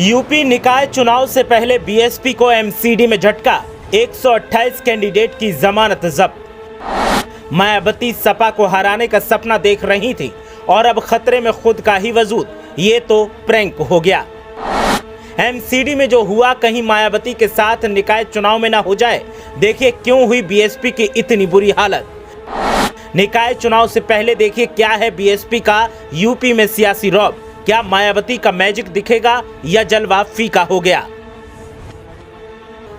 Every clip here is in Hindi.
यूपी निकाय चुनाव से पहले बीएसपी को एमसीडी में झटका, 128 कैंडिडेट की जमानत जब्त। मायावती सपा को हराने का सपना देख रही थी और अब खतरे में खुद का ही वजूद। ये तो प्रैंक हो गया। एमसीडी में जो हुआ, कहीं मायावती के साथ निकाय चुनाव में ना हो जाए। देखिए क्यों हुई बीएसपी की इतनी बुरी हालत। निकाय चुनाव से पहले देखिए क्या है बीएसपी का यूपी में सियासी रौब। क्या मायावती का मैजिक दिखेगा या जलवा फीका हो गया।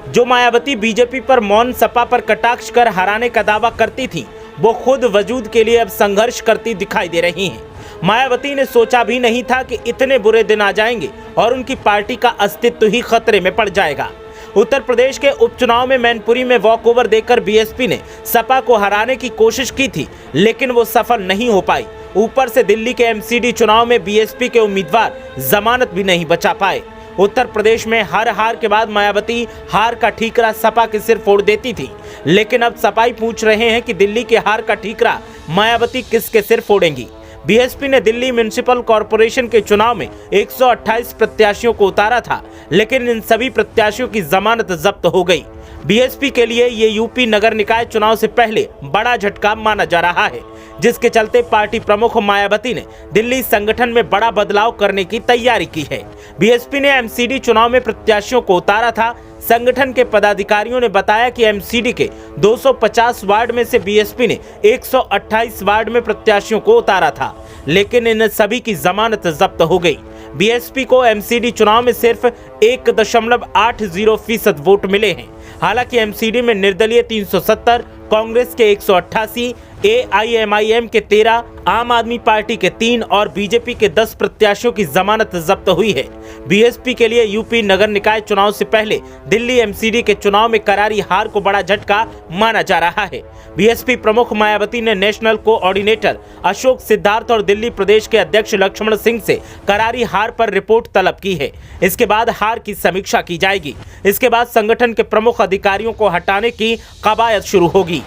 जो मायावती बीजेपी पर मौन, सपा पर कटाक्ष कर हराने का दावा करती थी, वो खुद वजूद के लिए अब संघर्ष करती दिखाई दे रही हैं। मायावती ने सोचा भी नहीं था कि इतने बुरे दिन आ जाएंगे और उनकी पार्टी का अस्तित्व ही खतरे में पड़ जाएगा। उत्तर प्रदेश के उपचुनाव में मैनपुरी में वॉकओवर देकर बीएसपी ने सपा को हराने की कोशिश की थी, लेकिन वो सफल नहीं हो पाई। ऊपर से दिल्ली के एमसीडी चुनाव में बीएसपी के उम्मीदवार जमानत भी नहीं बचा पाए। उत्तर प्रदेश में हर हार के बाद मायावती हार का ठीकरा सपा के सिर फोड़ देती थी, लेकिन अब सपाई पूछ रहे हैं कि दिल्ली के हार का ठीकरा मायावती किसके सिर फोड़ेंगी। बीएसपी ने दिल्ली म्युनिसिपल कॉरपोरेशन के चुनाव में 128 प्रत्याशियों को उतारा था, लेकिन इन सभी प्रत्याशियों की जमानत जब्त हो गई। बीएसपी के लिए ये यूपी नगर निकाय चुनाव से पहले बड़ा झटका माना जा रहा है, जिसके चलते पार्टी प्रमुख मायावती ने दिल्ली संगठन में बड़ा बदलाव करने की तैयारी की है। बीएसपी ने एमसीडी चुनाव में प्रत्याशियों को उतारा था। संगठन के पदाधिकारियों ने बताया कि एमसीडी के 250 वार्ड में से बीएसपी ने 128 वार्ड में प्रत्याशियों को उतारा था, लेकिन इन सभी की जमानत जब्त हो गई। बीएसपी को एमसीडी चुनाव में सिर्फ 1.80% वोट मिले हैं। हालांकि एमसीडी में निर्दलीय 370, कांग्रेस के 188, एआईएमआईएम के 13, आम आदमी पार्टी के 3 और बीजेपी के 10 प्रत्याशियों की जमानत जब्त हुई है। बीएसपी के लिए यूपी नगर निकाय चुनाव से पहले दिल्ली एमसीडी के चुनाव में करारी हार को बड़ा झटका माना जा रहा है। बीएसपी प्रमुख मायावती ने नेशनल कोऑर्डिनेटर अशोक सिद्धार्थ और दिल्ली प्रदेश के अध्यक्ष लक्ष्मण सिंह से करारी हार पर रिपोर्ट तलब की है। इसके बाद हार की समीक्षा की जाएगी। इसके बाद संगठन के प्रमुख अधिकारियों को हटाने की कवायद शुरू होगी।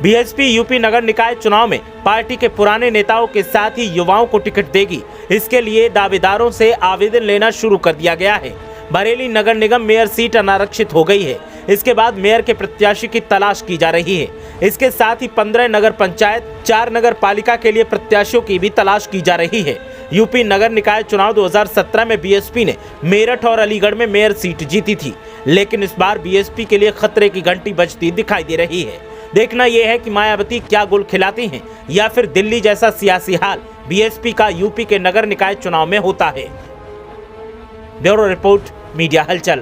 बीएसपी यूपी नगर निकाय चुनाव में पार्टी के पुराने नेताओं के साथ ही युवाओं को टिकट देगी। इसके लिए दावेदारों से आवेदन लेना शुरू कर दिया गया है। बरेली नगर निगम मेयर सीट अनारक्षित हो गई है। इसके बाद मेयर के प्रत्याशी की तलाश की जा रही है। इसके साथ ही 15 नगर पंचायत, 4 नगर पालिका के लिए प्रत्याशियों की भी तलाश की जा रही है। यूपी नगर निकाय चुनाव 2017 में बीएसपी ने मेरठ और अलीगढ़ में मेयर सीट जीती थी, लेकिन इस बार बीएसपी के लिए खतरे की घंटी बजती दिखाई दे रही है। देखना यह है कि मायावती क्या गुल खिलाती हैं या फिर दिल्ली जैसा सियासी हाल बीएसपी का यूपी के नगर निकाय चुनाव में होता है। ब्यूरो रिपोर्ट, मीडिया हलचल।